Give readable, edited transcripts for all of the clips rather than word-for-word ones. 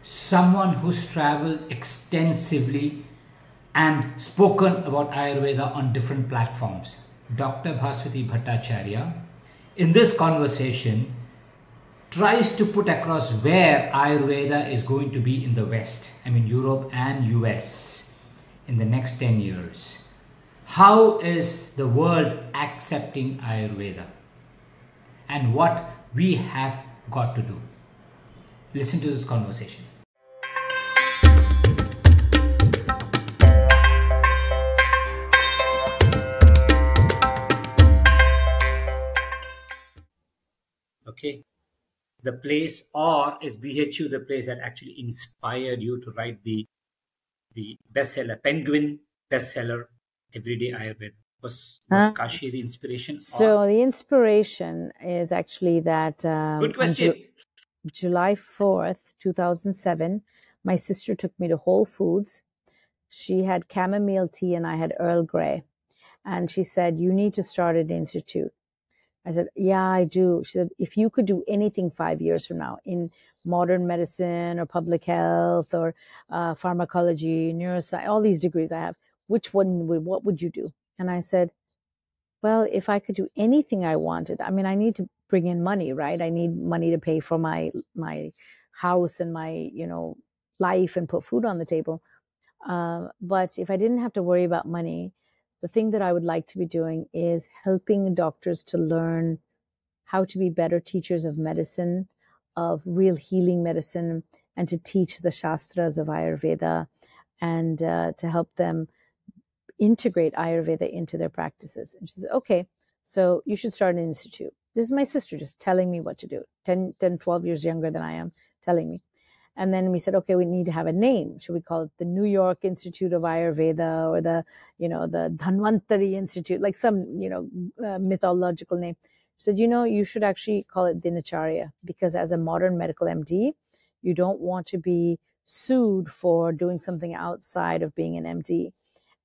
someone who's traveled extensively and spoken about Ayurveda on different platforms, Dr. Bhaswati Bhattacharya. In this conversation, tries to put across where Ayurveda is going to be in the West, I mean Europe and US, in the next 10 years. How is the world accepting Ayurveda? And what we have got to do. Listen to this conversation. Okay. The place, or is BHU the place that actually inspired you to write the bestseller, Penguin bestseller, Everyday Ayurveda? Was Kashi the inspiration? So the inspiration is actually that good question. July 4th, 2007, my sister took me to Whole Foods. She had chamomile tea and I had Earl Grey. And she said, you need to start an institute. I said, yeah, I do. She said, if you could do anything 5 years from now in modern medicine or public health or pharmacology, neuroscience, all these degrees I have, what would you do? And I said, well, if I could do anything I wanted, I mean, I need to bring in money, right? I need money to pay for my house and my, life and put food on the table. But if I didn't have to worry about money, the thing that I would like to be doing is helping doctors to learn how to be better teachers of medicine, of real healing medicine, and to teach the Shastras of Ayurveda and to help them integrate Ayurveda into their practices. And she said, okay, so you should start an institute. This is my sister just telling me what to do, 10, 12 years younger than I am, telling me. And then we said, okay, we need to have a name. Should we call it the New York Institute of Ayurveda or the Dhanvantari Institute, like some, mythological name? She said, you should actually call it Dinacharya, because as a modern medical MD, you don't want to be sued for doing something outside of being an MD.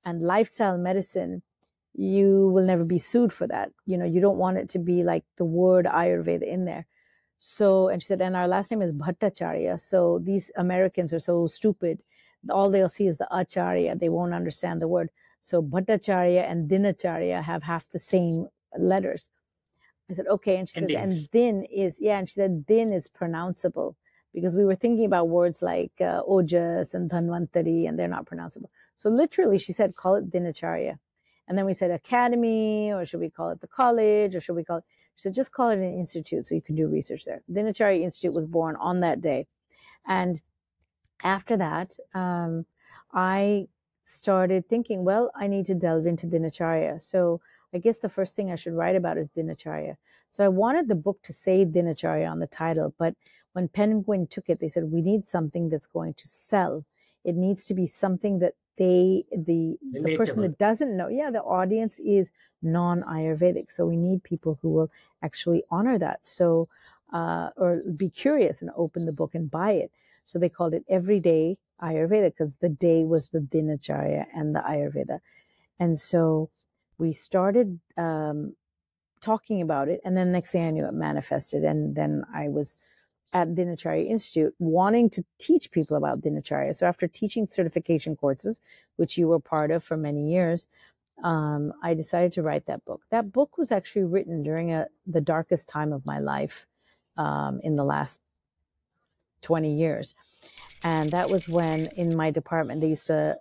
And lifestyle medicine, you will never be sued for that. You don't want it to be like the word Ayurveda in there. So, and she said, and our last name is Bhattacharya. So these Americans are so stupid. All they'll see is the Acharya. They won't understand the word. So Bhattacharya and Dinacharya have half the same letters. I said, okay. And she said, and Din is, and she said, Din is pronounceable, because we were thinking about words like Ojas and Dhanvantari, and they're not pronounceable. So literally, she said, call it Dinacharya. And then we said academy, or should we call it the college, or should we call it, she said, just call it an institute so you can do research there. Dinacharya Institute was born on that day. And after that, I started thinking, well, I need to delve into Dinacharya. So I guess the first thing I should write about is Dinacharya. So I wanted the book to say Dinacharya on the title, but when Penguin took it, they said, we need something that's going to sell. It needs to be something that the person that doesn't know, the audience is non-Ayurvedic. So we need people who will actually honor that. So, or be curious and open the book and buy it. So they called it Everyday Ayurveda, because the day was the Dinacharya and the Ayurveda. And so we started talking about it. And then next thing I knew, it manifested. And then I was at Dinacharya Institute wanting to teach people about Dinacharya. So after teaching certification courses, which you were part of for many years, I decided to write that book. That book was actually written during the darkest time of my life in the last 20 years. And that was when in my department, they used to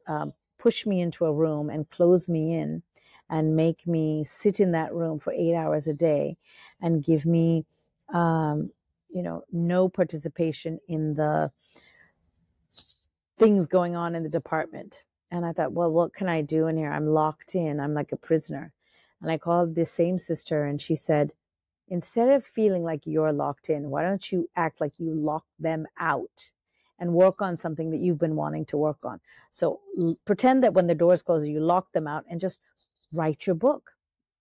push me into a room and close me in and make me sit in that room for 8 hours a day and give me no participation in the things going on in the department. And I thought, well, what can I do in here? I'm locked in. I'm like a prisoner. And I called this same sister and she said, instead of feeling like you're locked in, why don't you act like you lock them out and work on something that you've been wanting to work on? So pretend that when the doors close, you lock them out and just write your book.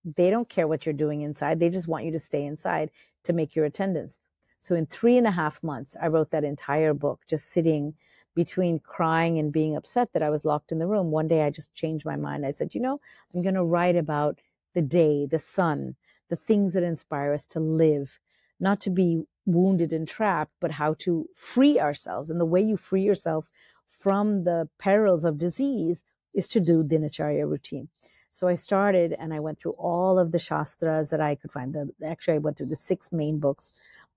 They don't care what you're doing inside. They just want you to stay inside to make your attendance. So in 3.5 months, I wrote that entire book, just sitting between crying and being upset that I was locked in the room. One day I just changed my mind. I said, I'm going to write about the day, the sun, the things that inspire us to live, not to be wounded and trapped, but how to free ourselves. And the way you free yourself from the perils of disease is to do Dinacharya routine. So I started and I went through all of the Shastras that I could find. Actually, I went through the 6 main books,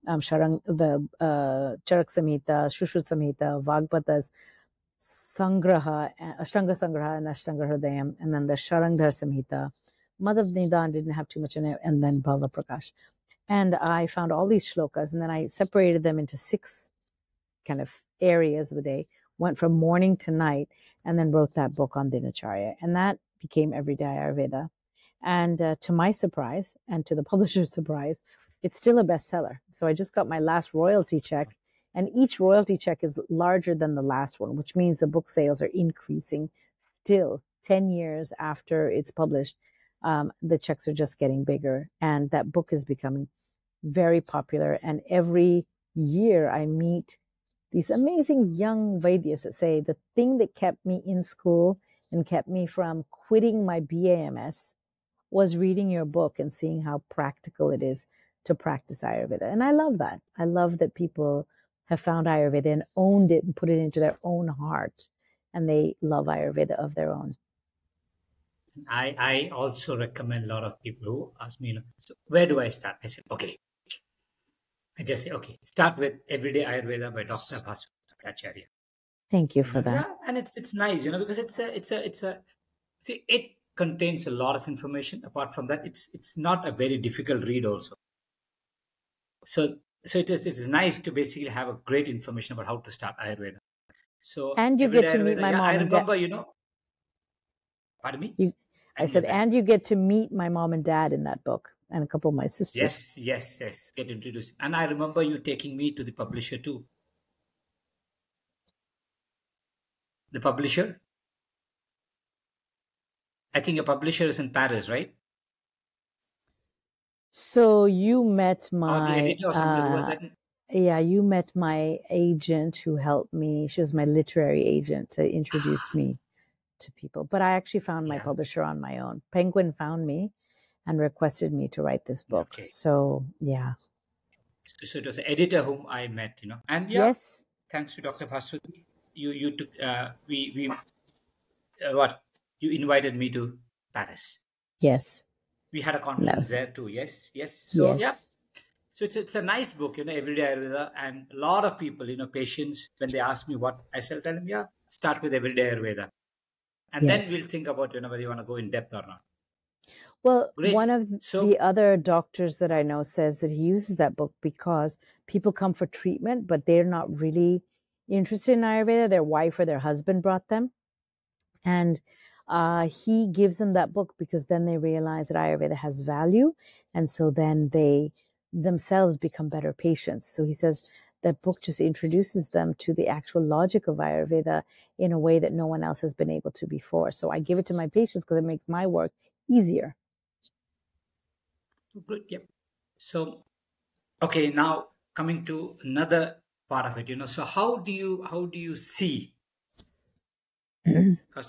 Charak Samhita, Shushruta Samhita, Vagbatas, Sangraha, Ashtanga Sangraha, and Ashtanga Hridayam, and then the Sharangdhar Samhita. Madhav Nidan didn't have too much in it, and then Bhava Prakash. And I found all these shlokas, and then I separated them into 6 kind of areas of the day, went from morning to night, and then wrote that book on Dinacharya. And that became Everyday Ayurveda. And to my surprise, and to the publisher's surprise, it's still a bestseller. So I just got my last royalty check, and each royalty check is larger than the last one, which means the book sales are increasing still 10 years after it's published. The checks are just getting bigger, and that book is becoming very popular. And every year I meet these amazing young Vaidyas that say the thing that kept me in school and kept me from quitting my BAMS was reading your book and seeing how practical it is to practice Ayurveda. And I love that. I love that people have found Ayurveda and owned it and put it into their own heart, and they love Ayurveda of their own. I also recommend a lot of people who ask me, so where do I start? I said, okay. I just say, okay, start with Everyday Ayurveda by Dr. Bhaswati Bhattacharya. Thank you for that. Yeah, and it's nice, because it contains a lot of information. Apart from that, it's not a very difficult read also. So it is nice to basically have a great information about how to start Ayurveda. So and you get to meet my mom. I remember, pardon me. I said, and you get to meet my mom and dad in that book, and a couple of my sisters. Yes. Get introduced. And I remember you taking me to the publisher too. The publisher? I think your publisher is in Paris, right? So you met my... you met my agent who helped me. She was my literary agent to introduce me to people. But I actually found my publisher on my own. Penguin found me and requested me to write this book. Okay. So, yeah. So it was an editor whom I met, And yes, thanks to Dr. Bhaswati, you took, you invited me to Paris. Yes. We had a conference there too. Yes. So, yes. So it's a nice book, Everyday Ayurveda, and a lot of people, patients, when they ask me what, I shall tell them, start with Everyday Ayurveda. And then we'll think about, whether you want to go in depth or not. Well, one of the other doctors that I know says that he uses that book because people come for treatment, but they're not really interested in Ayurveda. Their wife or their husband brought them. And he gives them that book because then they realize that Ayurveda has value. And so then they themselves become better patients. So he says that book just introduces them to the actual logic of Ayurveda in a way that no one else has been able to before. So I give it to my patients because it makes my work easier. Good. Yep. So, okay, now coming to another part of it, so how do you see? Because,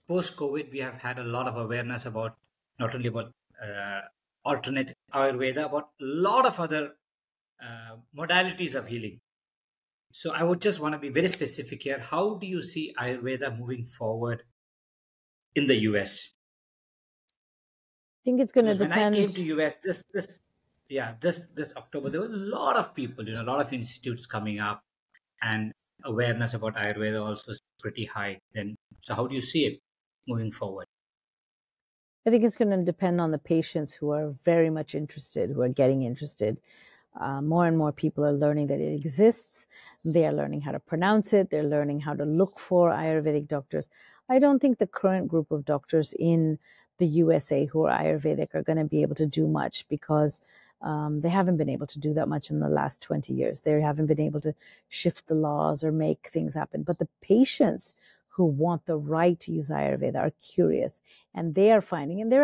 post-COVID, we have had a lot of awareness about not only about alternate Ayurveda, but a lot of other modalities of healing. So I would just want to be very specific here. How do you see Ayurveda moving forward in the US? I think it's going to depend. When I came to US this October, there were a lot of people, a lot of institutes coming up, and awareness about Ayurveda also is pretty high. Then, so how do you see it moving forward? I think it's going to depend on the patients who are very much interested, who are getting interested. More and more people are learning that it exists. They are learning how to pronounce it. They're learning how to look for Ayurvedic doctors. I don't think the current group of doctors in the USA who are Ayurvedic are going to be able to do much because they haven't been able to do that much in the last 20 years. They haven't been able to shift the laws or make things happen. But the patients who want the right to use Ayurveda are curious, and they're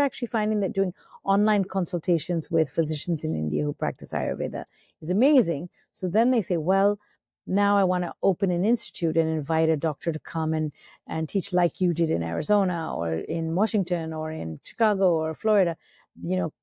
actually finding that doing online consultations with physicians in India who practice Ayurveda is amazing. So then they say, well, now I want to open an institute and invite a doctor to come and teach like you did in Arizona or in Washington or in Chicago or Florida,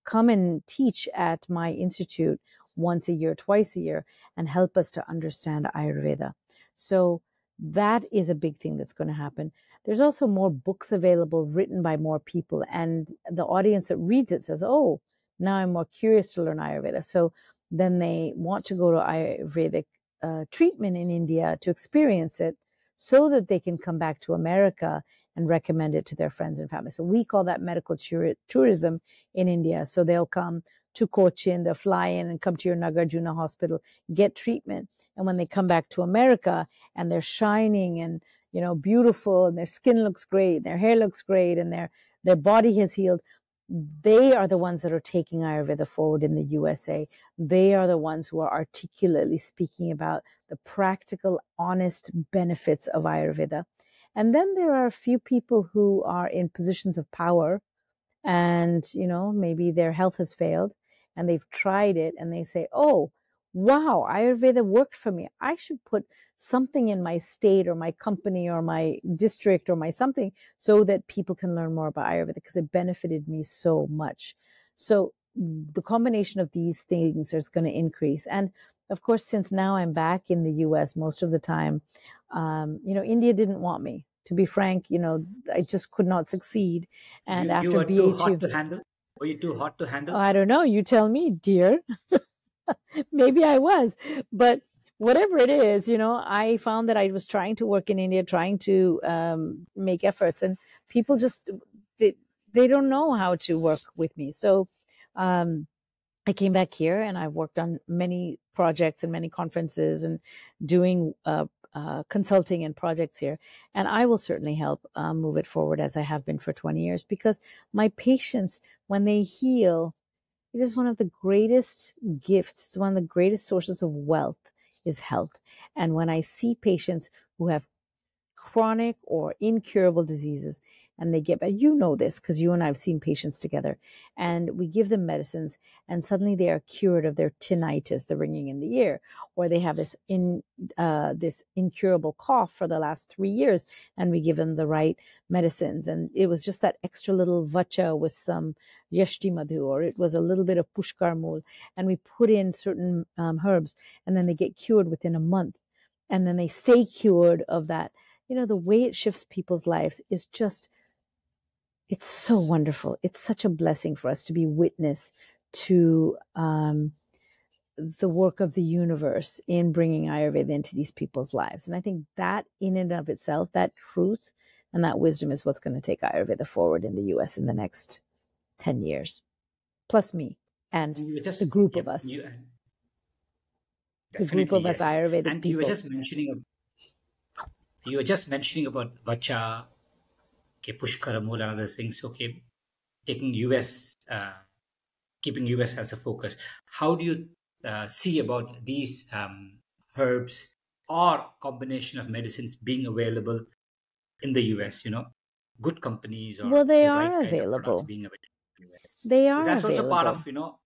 come and teach at my institute once a year, twice a year, and help us to understand Ayurveda. So that is a big thing that's going to happen. There's also more books available written by more people, and the audience that reads it says, oh, now I'm more curious to learn Ayurveda. So then they want to go to Ayurvedic treatment in India to experience it so that they can come back to America and recommend it to their friends and family. So we call that medical tourism in India. So they'll come to Cochin, they'll fly in and come to your Nagarjuna hospital, get treatment. And when they come back to America and they're shining and, you know, beautiful, and their skin looks great, their hair looks great, and their body has healed, they are the ones that are taking Ayurveda forward in the USA. They are the ones who are articulately speaking about the practical, honest benefits of Ayurveda. And then there are a few people who are in positions of power and, you know, maybe their health has failed and they've tried it and they say, oh, wow, Ayurveda worked for me. I should put something in my state or my company or my district or my something so that people can learn more about Ayurveda because it benefited me so much. So the combination of these things is going to increase. And of course, since now I'm back in the US most of the time, you know, India didn't want me. To be frank, you know, I just could not succeed. And after you were BHU, too hot to handle? Were you too hot to handle? I don't know. You tell me, dear. Maybe I was, but whatever it is, you know, I found that I was trying to work in India, trying to make efforts, and people just, they don't know how to work with me. So I came back here and I worked on many projects and many conferences and doing consulting and projects here. And I will certainly help move it forward as I have been for 20 years, because my patients, when they heal, it is one of the greatest gifts. It's one of the greatest sources of wealth is health. And when I see patients who have chronic or incurable diseases and they get better, you know this because you and I have seen patients together, and we give them medicines and suddenly they are cured of their tinnitus, the ringing in the ear, or they have this incurable cough for the last 3 years and we give them the right medicines. And it was just that extra little vacha with some yashti madhu, or it was a little bit of pushkar mool, and we put in certain herbs and then they get cured within a month and then they stay cured of that. You know, the way it shifts people's lives is just, it's so wonderful. It's such a blessing for us to be witness to the work of the universe in bringing Ayurveda into these people's lives. And I think that in and of itself, that truth and that wisdom is what's going to take Ayurveda forward in the US in the next 10 years, plus me and the group of us. The group of us Ayurvedic and people. You were just mentioning about vacha, okay, pushkara mool and other things, okay, taking US, keeping US as a focus. How do you see about these herbs or combination of medicines being available in the US, you know, good companies or well, they the are right kind available. of products being available in the US? They are so that's available. Also part of, you know,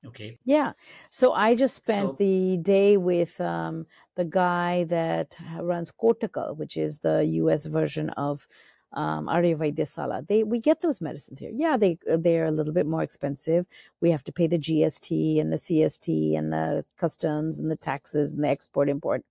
okay. Yeah. So I just spent the day with the guy that runs Kotakal, which is the US version of Ayurveda. We get those medicines here. Yeah, they're a little bit more expensive. We have to pay the GST and the CST and the customs and the taxes and the export import.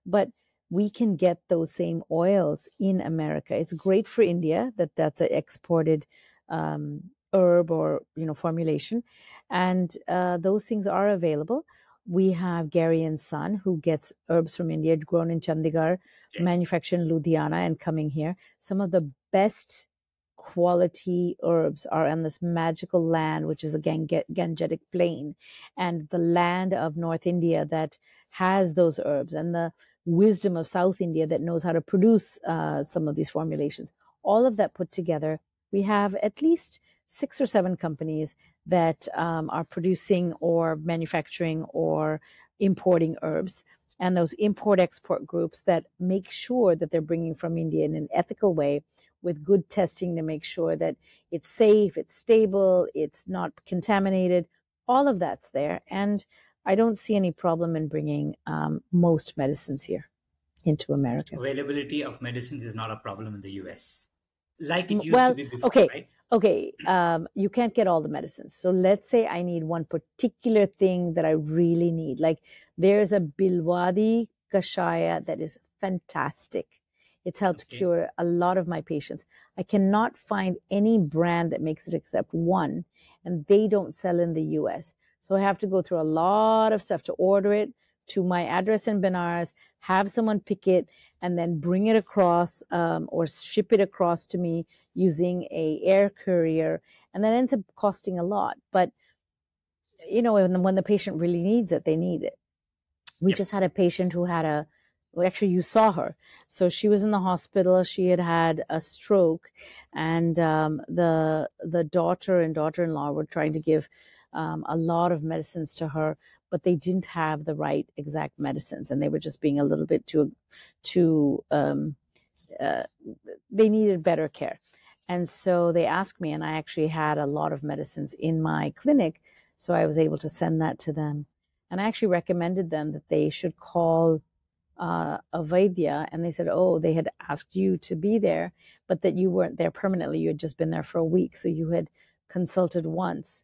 But we can get those same oils in America. It's great for India that's an exported herb or, you know, formulation, and those things are available. We have Gary and Son, who gets herbs from India, grown in Chandigarh, manufactured in Ludhiana and coming here. Some of the best quality herbs are on this magical land, which is a Gangetic plain, and the land of North India that has those herbs, and the wisdom of South India that knows how to produce some of these formulations. All of that put together, we have at least 6 or 7 companies that are producing or manufacturing or importing herbs, and those import-export groups that make sure that they're bringing from India in an ethical way with good testing to make sure that it's safe, it's stable, it's not contaminated. All of that's there. And I don't see any problem in bringing most medicines here into America. Availability of medicines is not a problem in the US, like it used to be before, right? Okay, you can't get all the medicines. So let's say I need one particular thing that I really need. Like there's a Bilwadi Kashaya that is fantastic. It's helped Okay. cure a lot of my patients. I cannot find any brand that makes it except one, and they don't sell in the US. So I have to go through a lot of stuff to order it to my address in Benares, have someone pick it, and then bring it across or ship it across to me using a air courier, and that ends up costing a lot. But when the patient really needs it, they need it. We Yep. just had a patient who had well, actually you saw her. So she was in the hospital. She had a stroke, and the daughter and daughter-in-law were trying to give a lot of medicines to her, but they didn't have the right exact medicines, and they were just being a little bit too they needed better care. And so they asked me, and I actually had a lot of medicines in my clinic. So I was able to send that to them. And I actually recommended them that they should call a Vaidya. And they said, oh, they had asked you to be there, but that you weren't there permanently. You had just been there for a week. So you had consulted once.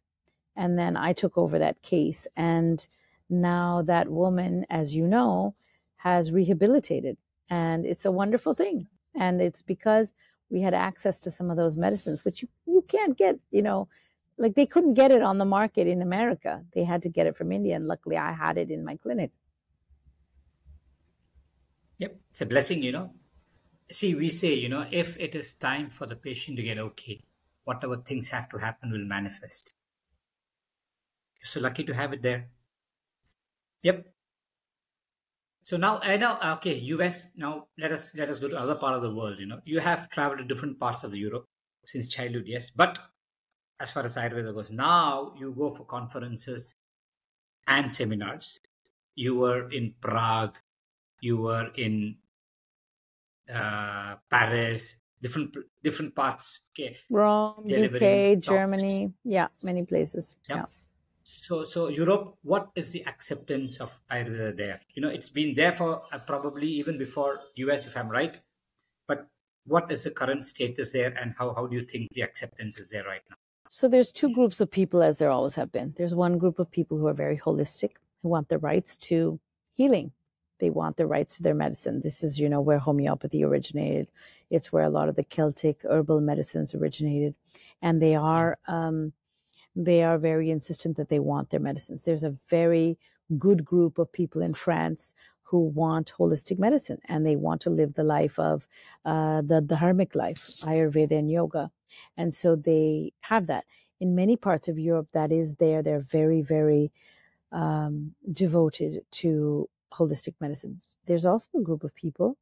And then I took over that case. And now that woman, as you know, has rehabilitated. And it's a wonderful thing. And it's because we had access to some of those medicines, which you can't get, like they couldn't get it on the market in America. They had to get it from India. And luckily I had it in my clinic. Yep. It's a blessing, See, we say, if it is time for the patient to get okay, whatever things have to happen will manifest. You're so lucky to have it there. Yep. So now I know, okay, US. Now let us go to another part of the world. You have traveled to different parts of Europe since childhood, yes. But as far as Ayurveda goes, now you go for conferences and seminars. You were in Prague. You were in Paris. Different parts. Okay. Rome, Delivering UK, talks. Germany. Yeah, many places. Yep. Yeah. So Europe, what is the acceptance of Ayurveda there? It's been there for probably even before US, if I'm right. But what is the current status there, and how do you think the acceptance is there right now? So there's two groups of people, as there always have been. There's one group of people who are very holistic, who want the rights to healing. They want the rights to their medicine. This is, where homeopathy originated. It's where a lot of the Celtic herbal medicines originated, and they are very insistent that they want their medicines. There's a very good group of people in France who want holistic medicine, and they want to live the life of the dharmic life, Ayurveda and yoga. And so they have that. In many parts of Europe, that is there. They're very, very devoted to holistic medicine. There's also a group of people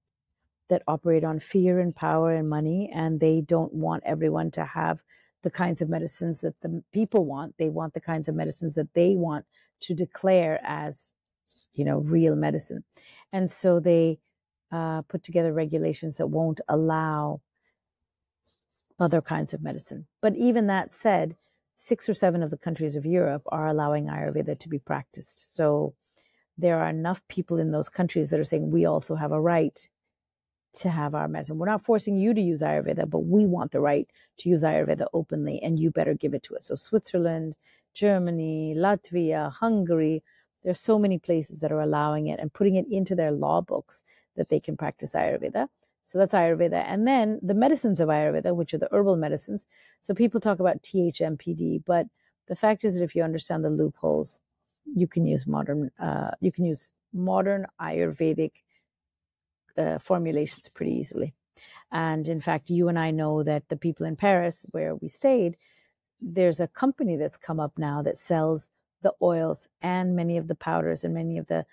that operate on fear and power and money, and they don't want everyone to have the kinds of medicines that the people want. They want the kinds of medicines that they want to declare as, real medicine. And so they put together regulations that won't allow other kinds of medicine. But even that said, 6 or 7 of the countries of Europe are allowing Ayurveda to be practiced. So there are enough people in those countries that are saying we also have a right to have our medicine. We're not forcing you to use Ayurveda, but we want the right to use Ayurveda openly, and you better give it to us. So Switzerland, Germany, Latvia, Hungary, there's so many places that are allowing it and putting it into their law books that they can practice Ayurveda. So that's Ayurveda. And then the medicines of Ayurveda, which are the herbal medicines. So people talk about THMPD, but the fact is that if you understand the loopholes, you can use modern Ayurvedic formulations pretty easily. And in fact, you and I know that the people in Paris where we stayed, there's a company that's come up now that sells the oils and many of the powders and many of the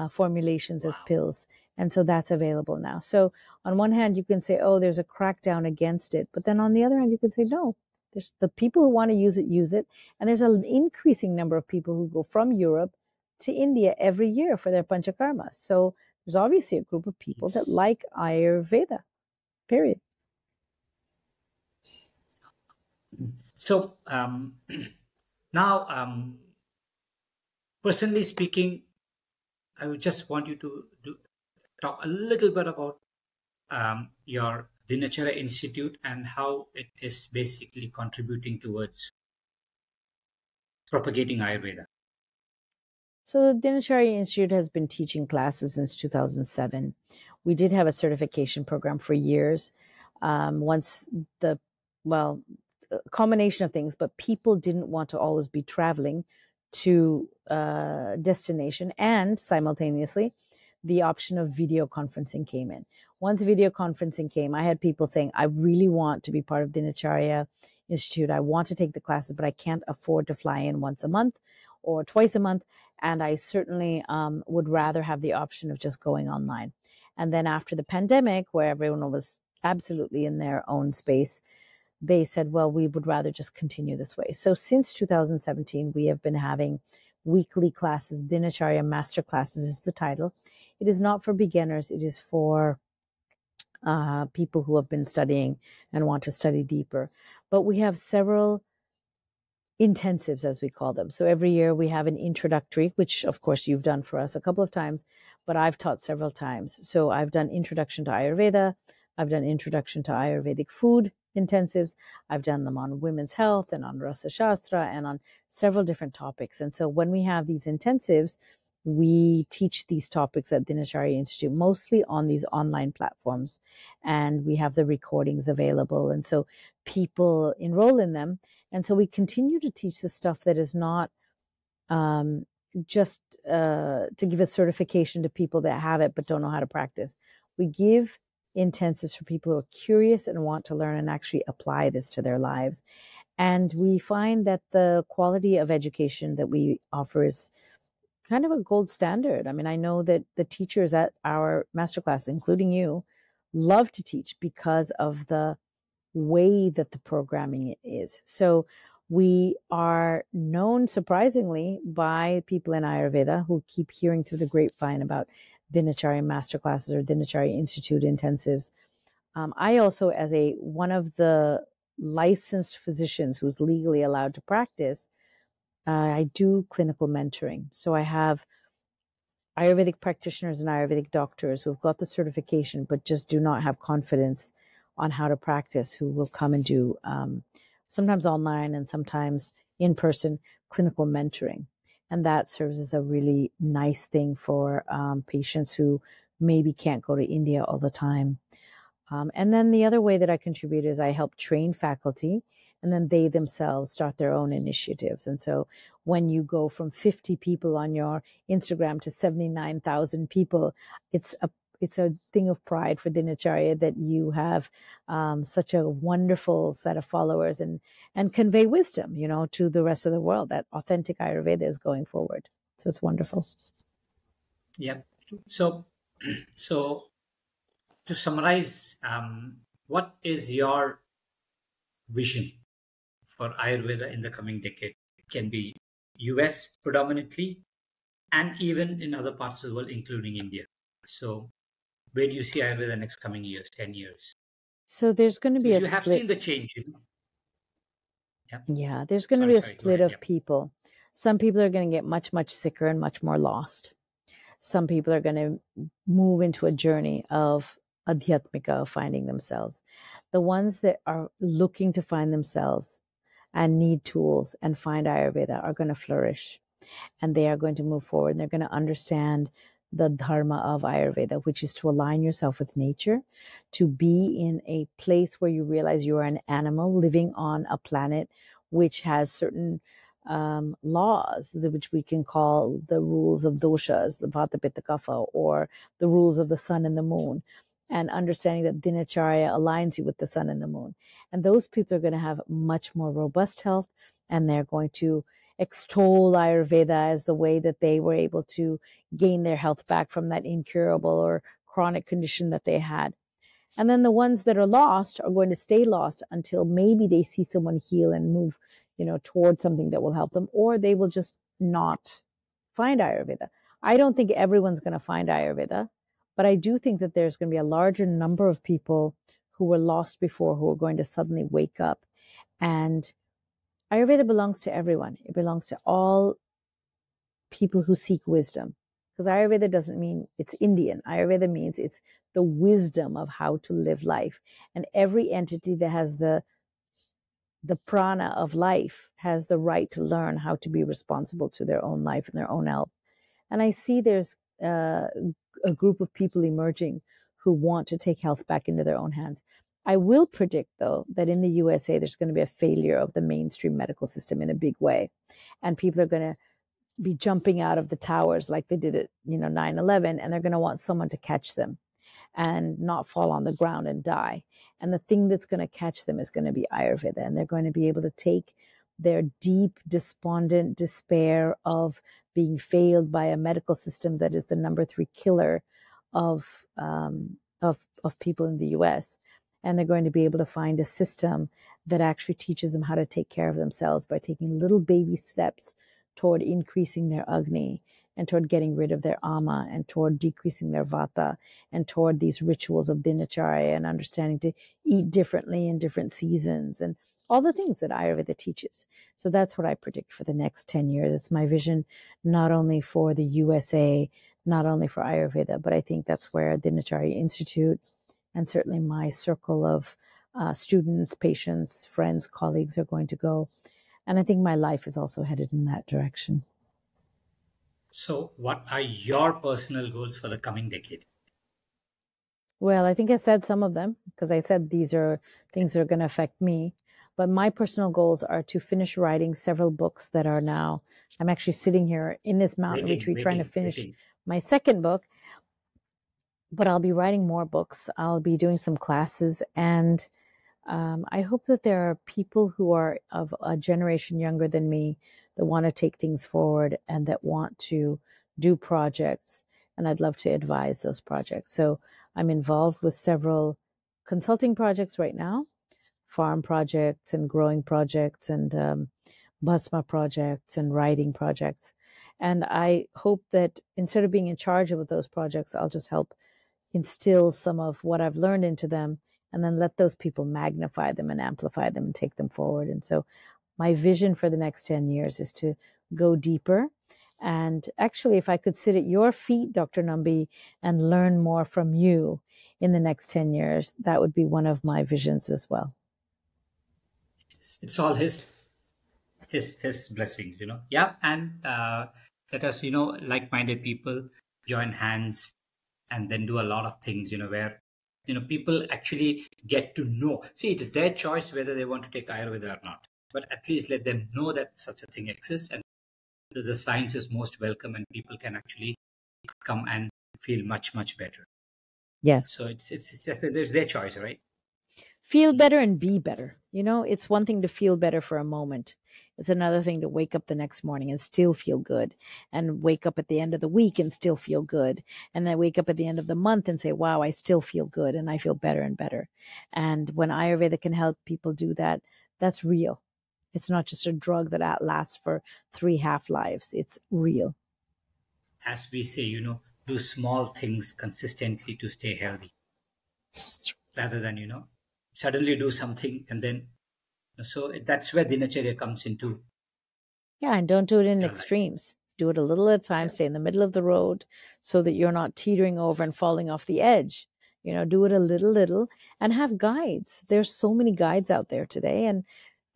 formulations as pills. And so that's available now. So on one hand, you can say, oh, there's a crackdown against it. But then on the other hand, you can say, no, there's the people who want to use it. And there's an increasing number of people who go from Europe to India every year for their panchakarma. So there's obviously a group of people that like Ayurveda, period. So now, personally speaking, I would just want you to talk a little bit about Dinacharya Institute and how it is basically contributing towards propagating Ayurveda? So the Dinacharya Institute has been teaching classes since 2007. We did have a certification program for years. Once the, well, a combination of things, but people didn't want to always be traveling to destination, and simultaneously the option of video conferencing came in. Once video conferencing came, I had people saying, I really want to be part of Dinacharya Institute. I want to take the classes, but I can't afford to fly in once a month or twice a month. And I certainly would rather have the option of just going online. And then after the pandemic, where everyone was absolutely in their own space, they said, well, we would rather just continue this way. So since 2017, we have been having weekly classes. Dinacharya Master Classes is the title. It is not for beginners. It is for people who have been studying and want to study deeper. But we have several intensives, as we call them. So every year we have an introductory, which of course you've done for us a couple of times, but I've taught several times. So I've done Introduction to Ayurveda. I've done Introduction to Ayurvedic Food intensives. I've done them on women's health and on Rasa Shastra and on several different topics. And so when we have these intensives, we teach these topics at Dinacharya Institute, mostly on these online platforms. And we have the recordings available. And so people enroll in them. And so we continue to teach the stuff that is not just to give a certification to people that have it but don't know how to practice. We give intensives for people who are curious and want to learn and actually apply this to their lives. And we find that the quality of education that we offer is kind of a gold standard. I mean, I know that the teachers at our masterclass, including you, love to teach because of the way that the programming is. So we are known, surprisingly, by people in Ayurveda who keep hearing through the grapevine about Dinacharya masterclasses or Dinacharya Institute intensives. I also, as one of the licensed physicians who's legally allowed to practice, I do clinical mentoring. So I have Ayurvedic practitioners and Ayurvedic doctors who've got the certification but just do not have confidence on how to practice, who will come and do sometimes online and sometimes in person clinical mentoring. And that serves as a really nice thing for patients who maybe can't go to India all the time. And then the other way that I contribute is I help train faculty, and then they themselves start their own initiatives. And so when you go from 50 people on your Instagram to 79,000 people, it's a thing of pride for Dinacharya that you have such a wonderful set of followers and convey wisdom, to the rest of the world, that authentic Ayurveda is going forward. So it's wonderful. Yeah. So to summarize, what is your vision for Ayurveda in the coming decade? It can be US predominantly, and even in other parts of the world, including India. So where do you see Ayurveda next coming years, 10 years? So there's going to be a split. You have seen the change. Yeah, there's going to be a split of people. Some people are going to get much, much sicker and much more lost. Some people are going to move into a journey of adhyatmika, of finding themselves. The ones that are looking to find themselves and need tools and find Ayurveda are going to flourish, and they are going to move forward, and they're going to understand the dharma of Ayurveda, which is to align yourself with nature, to be in a place where you realize you are an animal living on a planet which has certain laws, which we can call the rules of doshas, the vata, pitta, kapha, or the rules of the sun and the moon, and understanding that Dinacharya aligns you with the sun and the moon. And those people are going to have much more robust health, and they're going to extol Ayurveda as the way that they were able to gain their health back from that incurable or chronic condition that they had. And then the ones that are lost are going to stay lost until maybe they see someone heal and move, towards something that will help them, or they will just not find Ayurveda. I don't think everyone's going to find Ayurveda, but I do think that there's going to be a larger number of people who were lost before who are going to suddenly wake up. And Ayurveda belongs to everyone. It belongs to all people who seek wisdom, because Ayurveda doesn't mean it's Indian. Ayurveda means it's the wisdom of how to live life. And every entity that has the prana of life has the right to learn how to be responsible to their own life and their own health. And I see there's a group of people emerging who want to take health back into their own hands. I will predict, though, that in the USA, there's going to be a failure of the mainstream medical system in a big way. And people are going to be jumping out of the towers like they did at 9/11, and they're going to want someone to catch them and not fall on the ground and die. And the thing that's going to catch them is going to be Ayurveda, and they're going to be able to take their deep, despondent despair of being failed by a medical system that is the number 3 killer of people in the US. And they're going to be able to find a system that actually teaches them how to take care of themselves by taking little baby steps toward increasing their Agni and toward getting rid of their Ama and toward decreasing their Vata and toward these rituals of Dinacharya and understanding to eat differently in different seasons and all the things that Ayurveda teaches. So that's what I predict for the next 10 years. It's my vision, not only for the USA, not only for Ayurveda, but I think that's where Dinacharya Institute and certainly my circle of students, patients, friends, colleagues are going to go. And I think my life is also headed in that direction. So what are your personal goals for the coming decade? Well, I think I said some of them because I said these are things that are going to affect me. But my personal goals are to finish writing several books that are now, I'm actually sitting here in this mountain retreat trying to finish my second book. But I'll be writing more books. I'll be doing some classes. And I hope that there are people who are of a generation younger than me that want to take things forward and that want to do projects. And I'd love to advise those projects. So I'm involved with several consulting projects right now, farm projects and growing projects and Bhasma projects and writing projects. And I hope that instead of being in charge of those projects, I'll just help instill some of what I've learned into them and then let those people magnify them and amplify them and take them forward. And so my vision for the next 10 years is to go deeper. And actually, if I could sit at your feet, Dr. Nambi, and learn more from you in the next 10 years, that would be one of my visions as well. It's all his blessings, Yeah. And let us, like-minded people join hands and then do a lot of things, where, people actually get to know. See, it is their choice whether they want to take Ayurveda or not. But at least let them know that such a thing exists and the science is most welcome and people can actually come and feel much, much better. Yes. So it's just there's their choice, right? Feel better and be better. It's one thing to feel better for a moment. It's another thing to wake up the next morning and still feel good, and wake up at the end of the week and still feel good. And then wake up at the end of the month and say, wow, I still feel good and I feel better and better. And when Ayurveda can help people do that, that's real. It's not just a drug that lasts for 3 half-lives. It's real. As we say, do small things consistently to stay healthy. Rather than, suddenly do something and then, so that's where Dinacharya comes into. Yeah, and don't do it in extremes. Do it a little at a time, stay in the middle of the road so that you're not teetering over and falling off the edge. Do it a little and have guides. There's so many guides out there today. And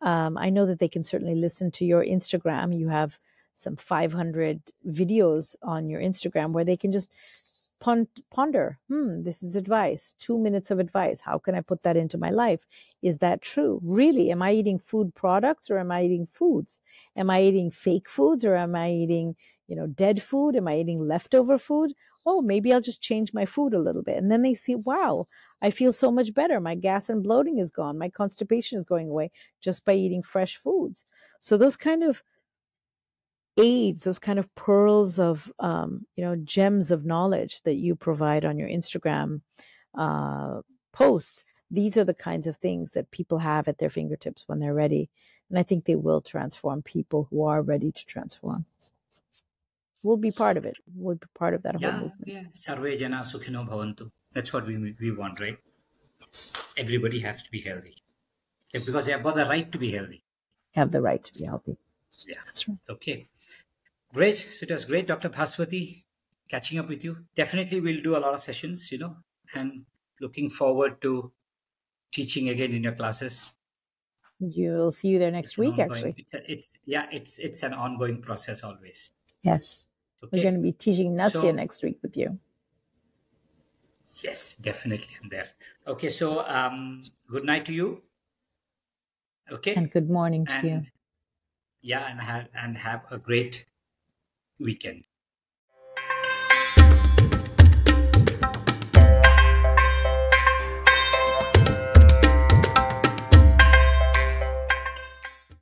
I know that they can certainly listen to your Instagram. You have some 500 videos on your Instagram where they can just ponder, this is advice, 2 minutes of advice. How can I put that into my life? Is that true? Really? Am I eating food products or am I eating foods? Am I eating fake foods or am I eating, dead food? Am I eating leftover food? Oh, maybe I'll just change my food a little bit. And then they see, wow, I feel so much better. My gas and bloating is gone. My constipation is going away just by eating fresh foods. So those kind of aids, those kind of pearls of, gems of knowledge that you provide on your Instagram posts, these are the kinds of things that people have at their fingertips when they're ready. And I think they will transform people who are ready to transform. We'll be part of it. We'll be part of that whole movement. Yeah. Sarve jana sukhino bhavantu. That's what we want, right? Everybody has to be healthy. Because they have got the right to be healthy. Have the right to be healthy. Yeah. That's right. Okay. Great. So it was great, Dr. Bhaswati. catching up with you. Definitely, we'll do a lot of sessions, and looking forward to teaching again in your classes. You'll see you there next It's an week, ongoing. actually. It's an ongoing process always. Yes. Okay. We're going to be teaching Nasya So- next week with you. Yes, definitely, I'm there. Okay, so good night to you. Okay, And good morning to you. and yeah, and have a great weekend.